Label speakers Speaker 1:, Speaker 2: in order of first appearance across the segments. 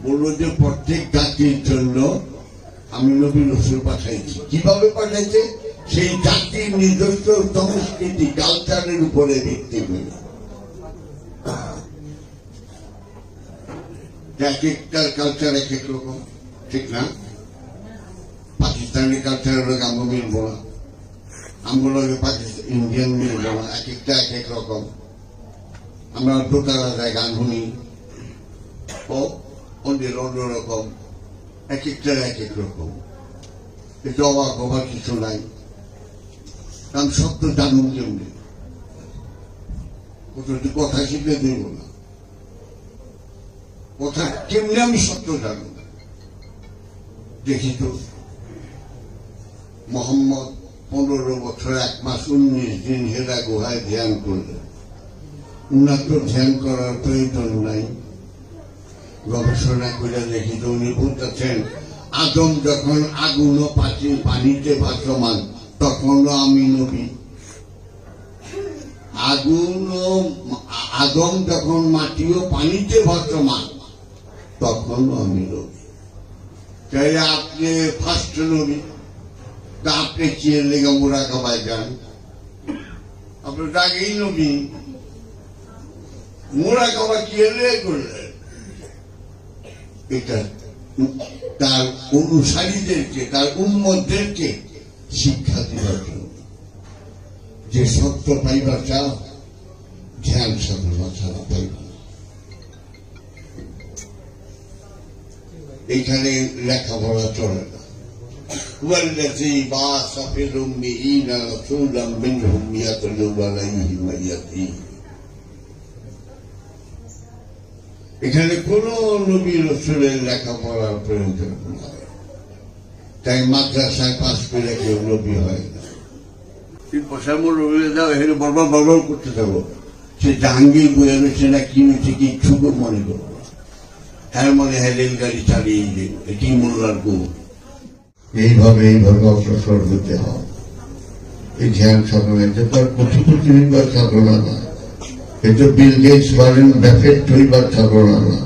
Speaker 1: বললো যে প্রত্যেক জাতির জন্য আমি নবী রাসূল পাঠাইছি। কিভাবে পাঠাইছে? সেই জাতির নিজস্ব সংস্কৃতি কালচারের উপরে ভিত্তি করে। এক একটার কালচার এক এক রকম, ঠিক না? পাকিস্তানি কালচার হলো আমরা মিলবো না, আমগুলো পাকিস্তান ইন্ডিয়ান মিলবো না, এক একটা এক এক রকম। আমরা দোতারা যায় গান শুনি, ও অন্যের অন্যরকম, এক একটার এক এক রকম। এটা অবাক হবার কিছু নাই, কারণ শব্দ জানুন কেমনি, কথা শিখে দেব না, কথা কেমনি আমি সত্য জানব। দেখি তো মোহাম্মদ 15 বছর 1 মাস 19 দিন হেরা গুহায় ধ্যান করলেন। উনার তো ধ্যান করার প্রয়োজন নাই। গবেষণা করে দেখি তো উনি বলতেছেন আদম যখন আগুন ও পানিতে ভাসমান তখনও আমি নবী। আদম যখন মাটি ও পানিতে ভাসমান তখনও আমি নবী। তাই আপনি ফার্স্ট নবী, তা আপনি কি লেগে মোরাকাবায় যান? আপনার আগেই নবী, মোরাকাবা কি লেগে করলেন? এটা তার অনুসারীদেরকে, তার উম্মতদেরকে শিক্ষা দেওয়ার জন্য। যে সত্য পাইবার চাও, ধ্যান সাধনা ছাড়া পাইবা। এখানে লেখাপড়া চলে না। والذي بعث في الأميين رسولا منهم يتلو عليهم آياته। এখানে কোন নবী রাসূলের লেখাপড়ার প্রয়োজন নাই। তাই মাদ্রাসায় পাস করে কেউ নবী হয় না। তুই পয়সার মূল্য যাও, এখানে বরবার বরবার করতে থাকো। সে জাহাঙ্গীর বয়ে রয়েছে না কি হয়েছে কি ইচ্ছুক মনে করবো, হ্যাঁ মনে হয় রেলগাড়ি চালিয়ে দেব, এটি মোল্লার গুণ। এইভাবে অগ্রসর হতে হয়। এই ধ্যান সাধনা তার কোটি কোটি হইবার সাধনা না, এটা বিল গেটস বলেন ব্যাফেট হইবার সাধনা না,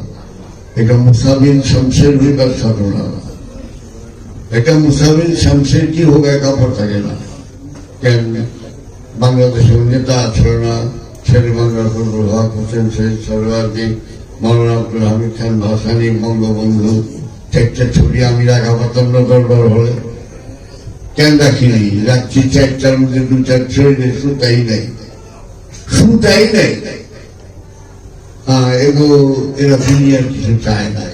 Speaker 1: এটা মুসা বিন শামসের হইবার সাধনা না। এটা মুসা বিন শামসের কি হোক একা থাকে না কেন? বাংলাদেশের নেতা ছিল না, শেরে বাংলা ফজলুল হক, হোসেন শহীদ সরওয়ার্দী, মৌলানা আব্দুল হামিদ খান ভাসানী, বঙ্গবন্ধু, চারটা ছবি আমি রাখা পাতাম না দরবার হলে। কেন রাখিনি? রাখছি চারটার মধ্যে 2-4 শরীরে সুতাই নাই, সুতাই নাই। এরা দুনিয়ার কিছু চায় নাই,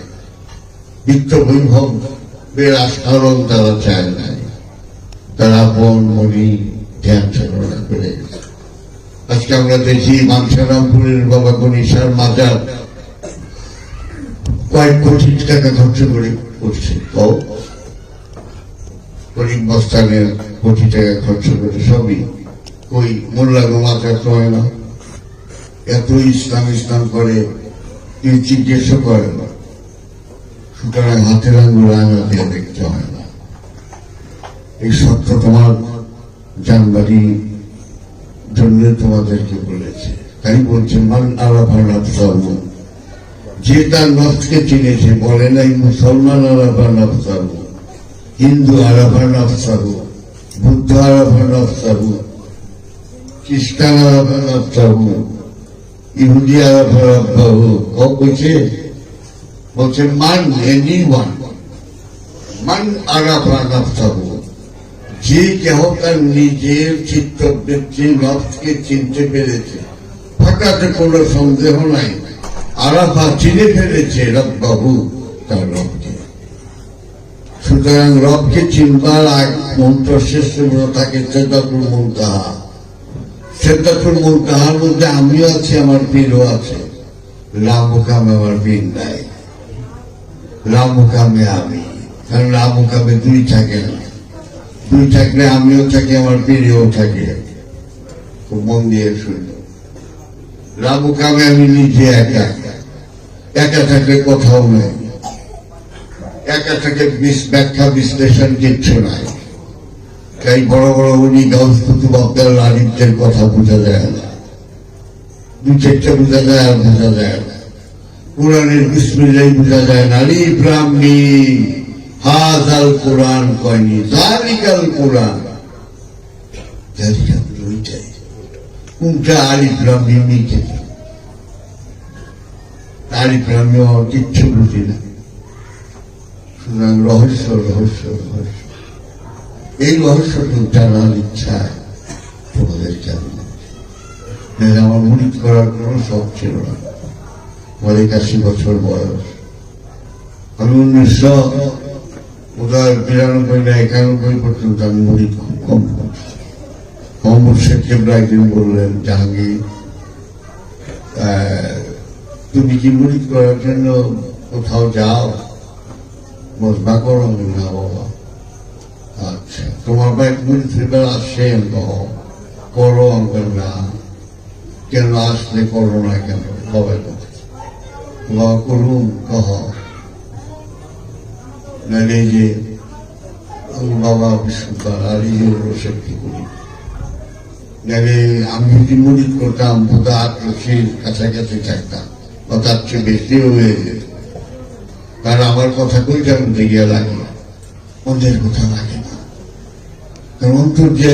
Speaker 1: বিত্ত বৈভব আস্থারণ তারা চায় নাই। তারা বন মনি ধ্যান সাধনা করে। আজকে আমরা দেখি মানসারামপুরের বাবা গণেশার মাজার কয়েক কোটি টাকা খরচ করে করছে, গরিব বস্তানের কোটি টাকা খরচ করে সবই। ওই মোল্লাগো মাজার তো হয় না, এত ইসলাম করে কেউ জিজ্ঞেসও করে না। সুতরাং হাতের আঙ্গুল আঙুল দিয়ে দেখতে হয় না। এই সত্য তোমার জানবারই জন্য তোমাদেরকে বলেছে। তাই বলছে মান আরাফা নাফসাহু, যে তার নফসকে চিনেছে। বলে নাই মুসলমান আরাফা নাফসাহু, হিন্দু আরাফা নাফসাহু, বুদ্ধ আরাফা নাফসাহু, খ্রিস্টান আরাফা নাফসাহু, ইহুদি আরাফা রাব্বাহু। বলছে মান এনিওয়ান, মান আরাফা নাফসাহু, যে কেহ তার নিজের চিত্তবৃত্তি নফসকে চিনতে পেরেছে, ফাঁকাতে কোনো সন্দেহ নাই। আরাফা চিনে ফেলেছে রব্বাহু, তার রবকে। সুতরাং রবকে চিনবার আগ মন্ত্র শ্রেষ্ঠ থাকে সিদরাতুল মুনতাহা। সিদরাতুল মুনতাহার মধ্যে আমিও আছি, আমার পীরও আছে। লামুকামে আমার পীর নাই, লামুকামে আমি। কারণ লামুকামে 2 থাকে না, 2 থাকলে আমিও থাকি, আমার পীরও থাকে। খুব মন দিয়ে শুনল। লামুকামে আমি নিজে একা, একা থাকলে কোথাও নেই, একা থেকে ব্যাখ্যা বিশ্লেষণ কিচ্ছু নাই। তাই বড় বড় উনি গাউস কুতুব আব্দুল আরিফদের কথা বোঝা যায় না, 2-4টা বোঝা যায় আর বোঝা যায় না। কোরআনের বিসমিল্লাহ বোঝা যায় না। আলিফ লাম মিম, হাযাল কোরআন কয়নি, যালিকাল কোরআন। যালিকা ওইটাই, কোনটা আলিফ লাম মিম কে? আলিফ লাম মিম কিচ্ছু বুঝি না। সুতরাং রহস্য রহস্য রহস্য, এই রহস্যটা জানার ইচ্ছা তোমাদের জানি না। আমার মুরিদ করার কোনো শখ ছিল না। আমার 81 বছর বয়স। আমি 1992 না 91 পর্যন্ত আমি মুরিদ খুব কম করছি। মোহাম্মদ শেখ কেবলা একদিন বললেন, জাহাঙ্গীর তুমি কি মুরিদ করার জন্য কোথাও যাও? মজবা করো? না বাবা। আচ্ছা, তোমার ভাই মুরিদ হিসেবে আসেন করো? না। কেন আসলে করো না কেন? হবে করুন কহ নাহলে যে বাবা বিশ্বকাল আর কি করি, নাহলে আমি যদি মুরিদ করতাম বোধ 8 কাছাকাছি থাকতাম বা তার চেয়ে বেশি হয়ে যেত। কারণ আমার কথা কইটার মধ্যে গিয়ে লাগে, ওদের কথা লাগে না। কারণ অন্তর যে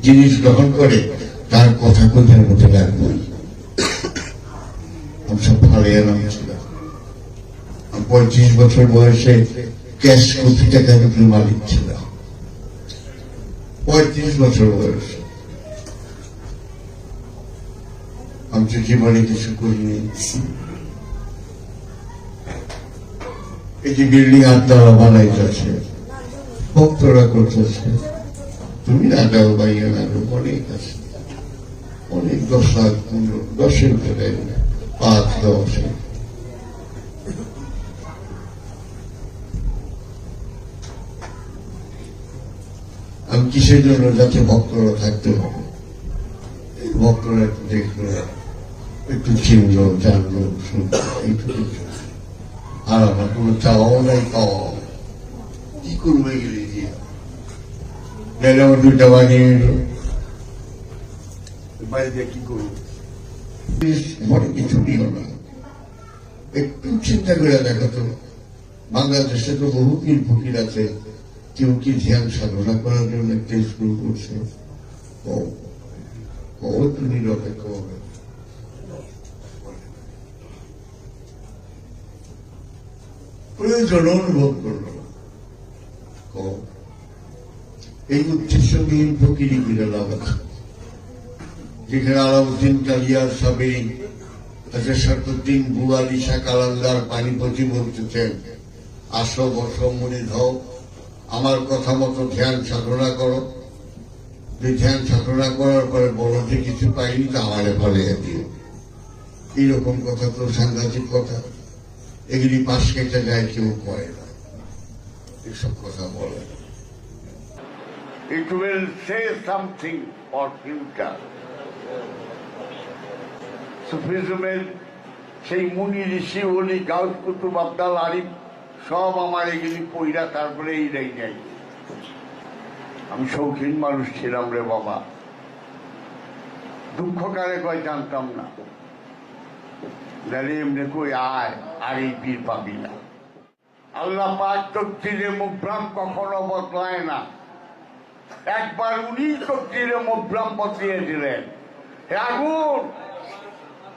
Speaker 1: জিনিস গ্রহণ করে তার কথা কইটার মধ্যে লাগবে। আমি সব ফালিয়ে নাম ছিল। 35 বছর বয়সে ক্যাশ কোটি টাকার উপরে মালিক ছিল। 35 বছর বয়সে আমি তো জীবনে কিছু করিনি। এই যে বিল্ডিং 8 তলা বানাইতেছে, ভক্তরা করতেছে, তুমি না দাও বাইয়া না, অনেক আছে, অনেক 10 লাখ 10-এর উপরে 5-10। আমি কিসের জন্য? যাতে ভক্তরা থাকতে হবে, ভক্তরা একটু দেখলো, একটু চিনলো, জানলো, শুনলো, এইটুকু। আর আমার কোনো চাওয়াও নাই, পাওয়া কি করবে গেলে দিয়ে গেলে আমার 2টা বানিয়ে এলো, বাড়িতে কি করবো? মনে কিছু নিও না। একটু চিন্তা করে দেখো তো, বাংলাদেশে তো বহু পীর ফকির আছে, কেউ কি ধ্যান সাধনা করার জন্য একটা স্কুল করছে? তুমি নিরপেক্ষ হবে। প্রয়োজন অনুভব করলো এই উদ্দেশ্যবিহীন ফকিরি করে লাভ আছে। যেখানে আলাউদ্দিন কালিয়ার সাবে শরফুদ্দিন বুয়ালি শাহ কালান্দার পানিপতি বলতেছেন, আসো বসো মুরিদ হও, আমার কথা মতো ধ্যান সাধনা করো। যে ধ্যান সাধনা করার পরে বলো যে কিছু পাইনি তা আমারে ভালো দিও। এইরকম কথা তো সাংঘাতিক কথা। এগুলি পাশ কেটে যায়, কেউ করে না, এসব কথা বলে। It will say something for future. সুফিজমের সেই মুনি ঋষি ওলি গাউস কুতুব আব্দাল আরিফ সব আমার এগুলি পইরা তারপরে এই যাই যাই। আমি শৌখিন মানুষ ছিলাম রে বাবা, দুঃখ কারে কয় জানতাম না। এমনি কই আয় আর এই পীর পাবি না। আল্লাহ পাক তকদিরে মুবরাম কখনো বদলায় না। একবার উনি তকদিরে মুবরাম বদলিয়ে দিলেন, হে আগুন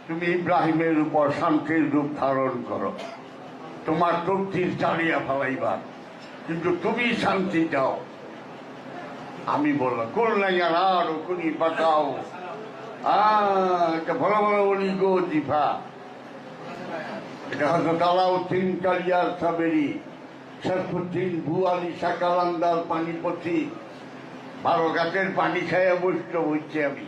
Speaker 1: তুমি ইব্রাহিমের উপর শান্তির রূপ ধারণ করো, তোমার তকদির চালিয়ে ফেলাইবার, কিন্তু তুমি শান্তি চাও। আমি বললাম করলাই আর কোনি বাঁচাও। এটা ভালো ভালো বলি গো জিফা, এটা হজরত আলাউদ্দিন কালিয়ার সাবেরি, শরফুদ্দিন বুয়ালি শাহ কালান্দার পানিপতি, 12 গাছের পানি খাইয়া বসতে হচ্ছে আমি।